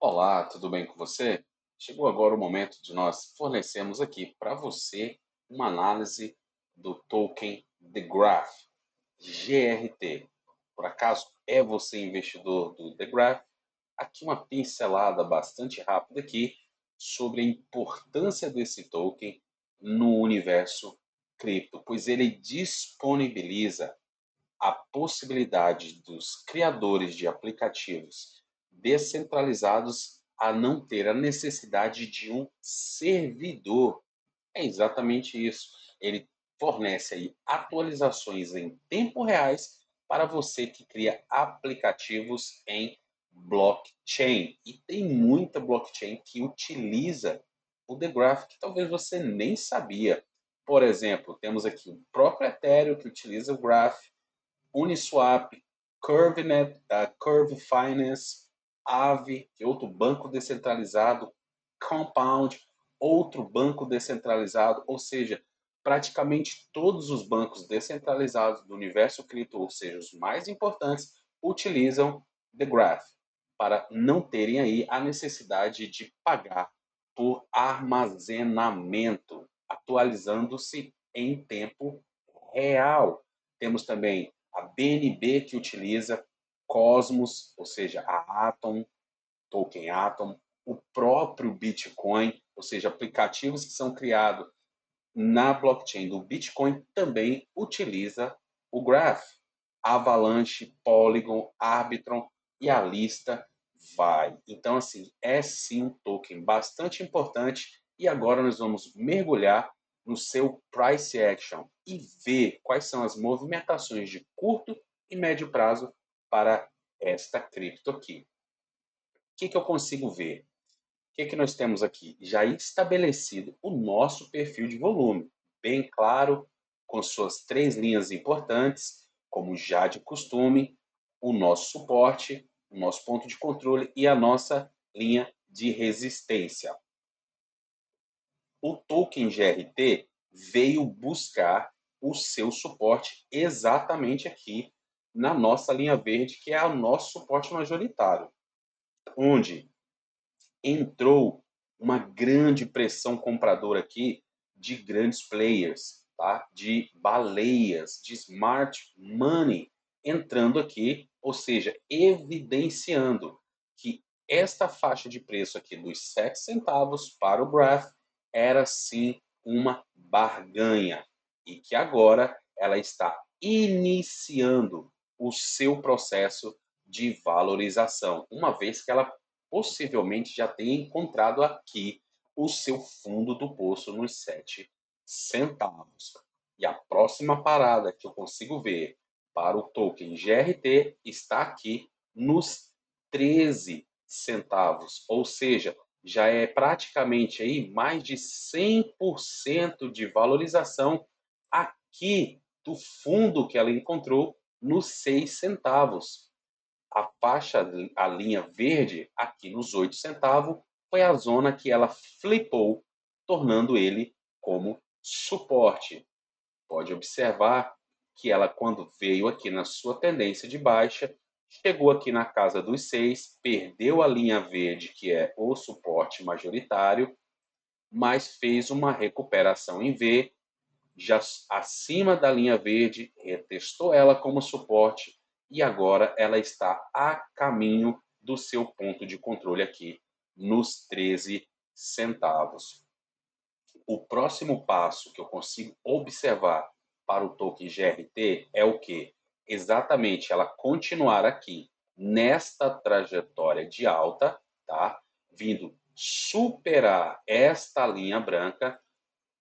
Olá, tudo bem com você? Chegou agora o momento de nós fornecermos aqui para você uma análise do token The Graph, GRT. Por acaso é você investidor do The Graph? Aqui uma pincelada bastante rápida aqui sobre a importância desse token no universo cripto, pois ele disponibiliza a possibilidade dos criadores de aplicativos descentralizados a não ter a necessidade de um servidor. É exatamente isso. Ele fornece aí atualizações em tempo reais para você que cria aplicativos em blockchain. E tem muita blockchain que utiliza o The Graph que talvez você nem sabia. Por exemplo, temos aqui o próprio Ethereum que utiliza o Graph, Uniswap, CurveNet, Curve Finance, Aave, que é outro banco descentralizado, Compound, outro banco descentralizado, ou seja, praticamente todos os bancos descentralizados do universo cripto, ou seja, os mais importantes, utilizam The Graph para não terem aí a necessidade de pagar por armazenamento, atualizando-se em tempo real. Temos também a BNB que utiliza Cosmos, ou seja, a Atom, token Atom, o próprio Bitcoin, ou seja, aplicativos que são criados na blockchain do Bitcoin também utiliza o Graph. Avalanche, Polygon, Arbitron e a lista vai. Então, assim, é sim um token bastante importante e agora nós vamos mergulhar no seu price action e ver quais são as movimentações de curto e médio prazo para esta cripto aqui. O que eu consigo ver? O que nós temos aqui? Já estabelecido o nosso perfil de volume, bem claro, com suas três linhas importantes, como já de costume, o nosso suporte, o nosso ponto de controle e a nossa linha de resistência. O token GRT veio buscar o seu suporte exatamente aqui na nossa linha verde, que é o nosso suporte majoritário, onde entrou uma grande pressão compradora aqui de grandes players, tá? De baleias, de smart money entrando aqui, ou seja, evidenciando que esta faixa de preço aqui dos 7 centavos para o Graph era sim uma barganha e que agora ela está iniciando o seu processo de valorização, uma vez que ela possivelmente já tenha encontrado aqui o seu fundo do poço nos 7 centavos. E a próxima parada que eu consigo ver para o token GRT está aqui nos 13 centavos, ou seja, já é praticamente aí mais de 100% de valorização aqui do fundo que ela encontrou nos 6 centavos. A faixa, a linha verde, aqui nos 8 centavos, foi a zona que ela flipou, tornando ele como suporte. Pode observar que ela, quando veio aqui na sua tendência de baixa, chegou aqui na casa dos 6, perdeu a linha verde, que é o suporte majoritário, mas fez uma recuperação em V, já acima da linha verde, retestou ela como suporte e agora ela está a caminho do seu ponto de controle aqui nos 13 centavos. O próximo passo que eu consigo observar para o token GRT é o que? Exatamente ela continuar aqui nesta trajetória de alta, tá? Vindo superar esta linha branca,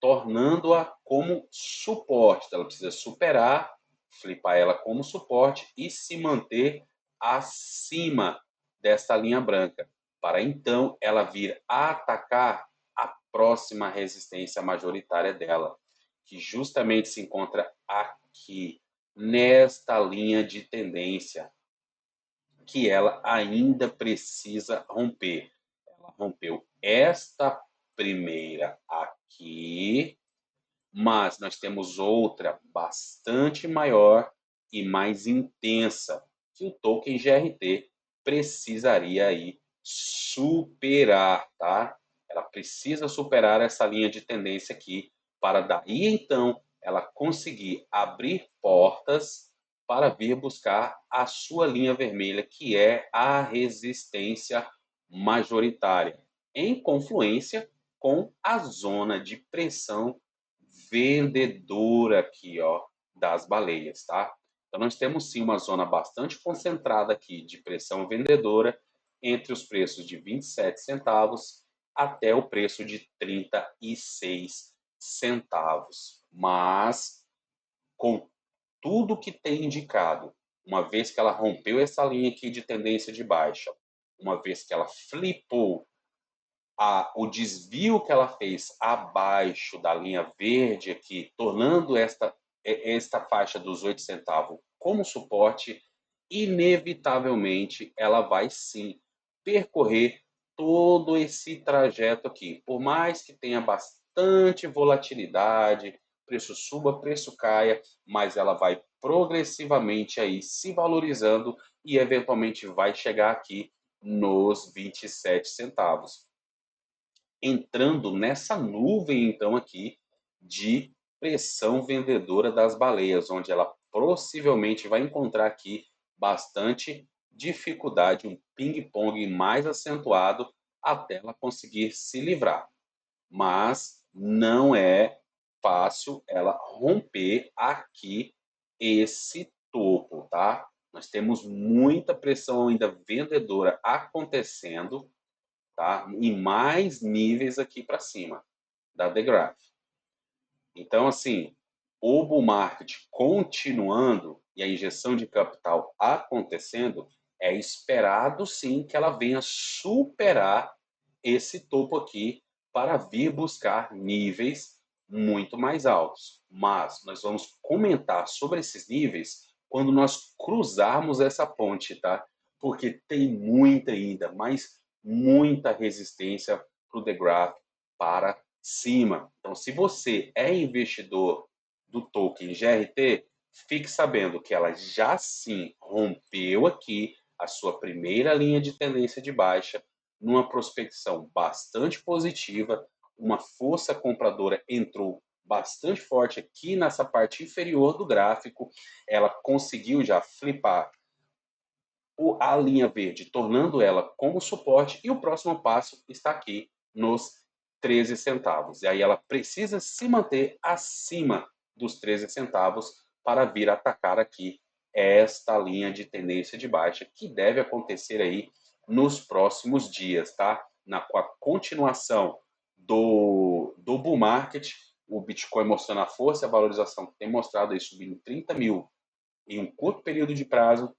tornando-a como suporte. Ela precisa superar, flipar ela como suporte e se manter acima desta linha branca, para então ela vir a atacar a próxima resistência majoritária dela, que justamente se encontra aqui, nesta linha de tendência, que ela ainda precisa romper. Ela rompeu esta primeira aqui, mas nós temos outra bastante maior e mais intensa que o token GRT precisaria aí superar, tá? Ela precisa superar essa linha de tendência aqui para daí então ela conseguir abrir portas para vir buscar a sua linha vermelha, que é a resistência majoritária, em confluência com a zona de pressão vendedora aqui, ó, das baleias, tá? Então nós temos sim uma zona bastante concentrada aqui de pressão vendedora entre os preços de 27 centavos até o preço de 36 centavos. Mas com tudo que tem indicado, uma vez que ela rompeu essa linha aqui de tendência de baixa, uma vez que ela flipou o desvio que ela fez abaixo da linha verde aqui, tornando esta faixa dos 8 centavos como suporte, inevitavelmente ela vai sim percorrer todo esse trajeto aqui. Por mais que tenha bastante volatilidade, preço suba, preço caia, mas ela vai progressivamente aí se valorizando e eventualmente vai chegar aqui nos 27 centavos, entrando nessa nuvem, então, aqui de pressão vendedora das baleias, onde ela possivelmente vai encontrar aqui bastante dificuldade, um ping-pong mais acentuado até ela conseguir se livrar. Mas não é fácil ela romper aqui esse topo, tá? Nós temos muita pressão ainda vendedora acontecendo, tá? E mais níveis aqui para cima da The Graph. Então, assim, o bull market continuando e a injeção de capital acontecendo, é esperado sim que ela venha superar esse topo aqui para vir buscar níveis muito mais altos. Mas nós vamos comentar sobre esses níveis quando nós cruzarmos essa ponte, tá? Porque tem muita ainda, mas muita resistência para o The Graph para cima. Então, se você é investidor do token GRT, fique sabendo que ela já sim rompeu aqui a sua primeira linha de tendência de baixa, numa prospecção bastante positiva, uma força compradora entrou bastante forte aqui nessa parte inferior do gráfico, ela conseguiu já flipar a linha verde, tornando ela como suporte, e o próximo passo está aqui nos 13 centavos. E aí ela precisa se manter acima dos 13 centavos para vir atacar aqui esta linha de tendência de baixa, que deve acontecer aí nos próximos dias, tá? Com a continuação do bull market, o Bitcoin mostrando a força e a valorização que tem mostrado aí subindo 30 mil em um curto período de prazo,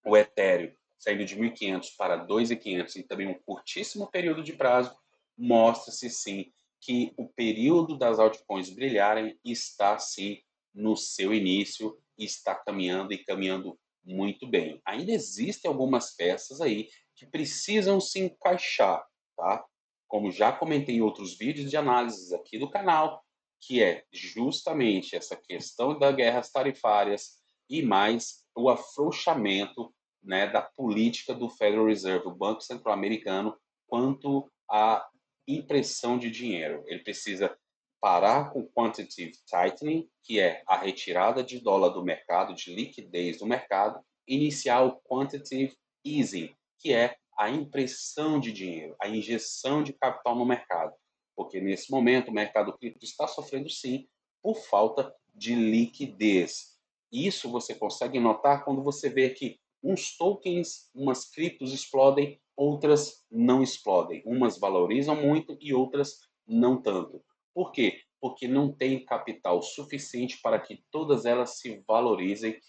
o Ethereum saindo de 1.500 para 2.500 em também um curtíssimo período de prazo, mostra-se sim que o período das altcoins brilharem está sim no seu início, está caminhando e caminhando muito bem. Ainda existem algumas peças aí que precisam se encaixar, tá? Como já comentei em outros vídeos de análises aqui do canal, que é justamente essa questão das guerras tarifárias e mais o afrouxamento, né, da política do Federal Reserve, o Banco Central Americano, quanto à impressão de dinheiro. Ele precisa parar com quantitative tightening, que é a retirada de dólar do mercado, de liquidez do mercado, iniciar o quantitative easing, que é a impressão de dinheiro, a injeção de capital no mercado. Porque nesse momento o mercado cripto está sofrendo sim por falta de liquidez. Isso você consegue notar quando você vê que uns tokens, umas criptos explodem, outras não explodem. Umas valorizam muito e outras não tanto. Por quê? Porque não tem capital suficiente para que todas elas se valorizem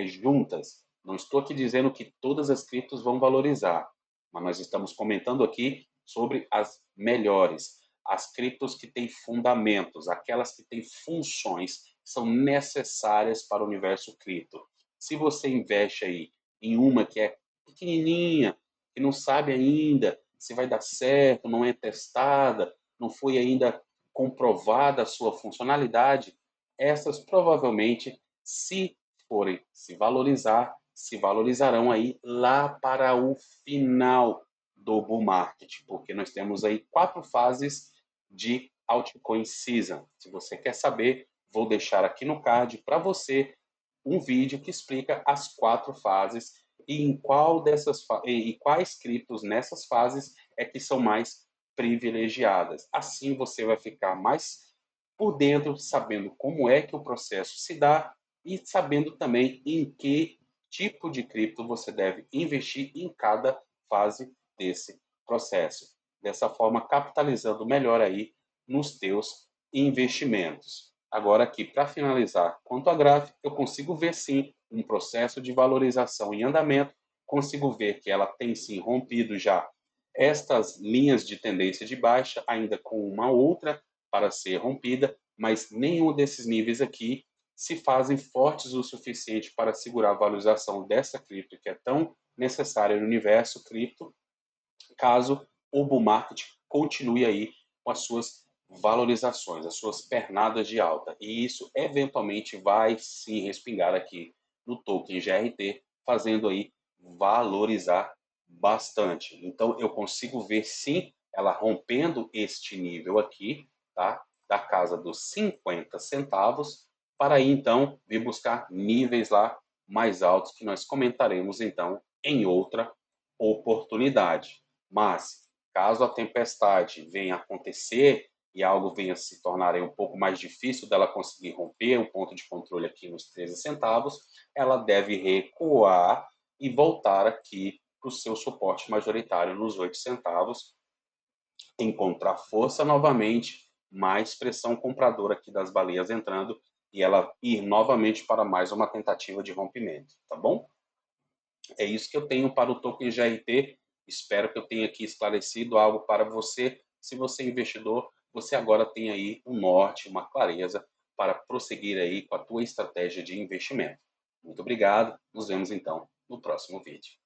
juntas. Não estou aqui dizendo que todas as criptos vão valorizar, mas nós estamos comentando aqui sobre as melhores, as criptos que têm fundamentos, aquelas que têm funções que são necessárias para o universo cripto. Se você investe aí em uma que é pequenininha, que não sabe ainda se vai dar certo, não é testada, não foi ainda comprovada a sua funcionalidade, essas provavelmente, se forem se valorizar, se valorizarão aí lá para o final do bull market, porque nós temos aí 4 fases de altcoin season. Se você quer saber, vou deixar aqui no card para você um vídeo que explica as 4 fases e em qual dessas e quais criptos nessas fases é que são mais privilegiadas. Assim você vai ficar mais por dentro, sabendo como é que o processo se dá e sabendo também em que tipo de cripto você deve investir em cada fase desse processo. Dessa forma, capitalizando melhor aí nos teus investimentos. Agora aqui, para finalizar, quanto à gráfica, eu consigo ver sim um processo de valorização em andamento, consigo ver que ela tem sim rompido já estas linhas de tendência de baixa, ainda com uma outra para ser rompida, mas nenhum desses níveis aqui se fazem fortes o suficiente para segurar a valorização dessa cripto que é tão necessária no universo cripto, caso o bull market continue aí com as suas valorizações, as suas pernadas de alta. E isso eventualmente vai se respingar aqui no token GRT, fazendo aí valorizar bastante. Então eu consigo ver sim ela rompendo este nível aqui, tá? Da casa dos 50 centavos, para aí então vir buscar níveis lá mais altos que nós comentaremos então em outra oportunidade. Mas, caso a tempestade venha a acontecer e algo venha a se tornar um pouco mais difícil dela conseguir romper o ponto de controle aqui nos 13 centavos, ela deve recuar e voltar aqui para o seu suporte majoritário nos 8 centavos, encontrar força novamente, mais pressão compradora aqui das baleias entrando e ela ir novamente para mais uma tentativa de rompimento, tá bom? É isso que eu tenho para o token GRT. Espero que eu tenha aqui esclarecido algo para você. Se você é investidor, você agora tem aí um norte, uma clareza para prosseguir aí com a tua estratégia de investimento. Muito obrigado. Nos vemos então no próximo vídeo.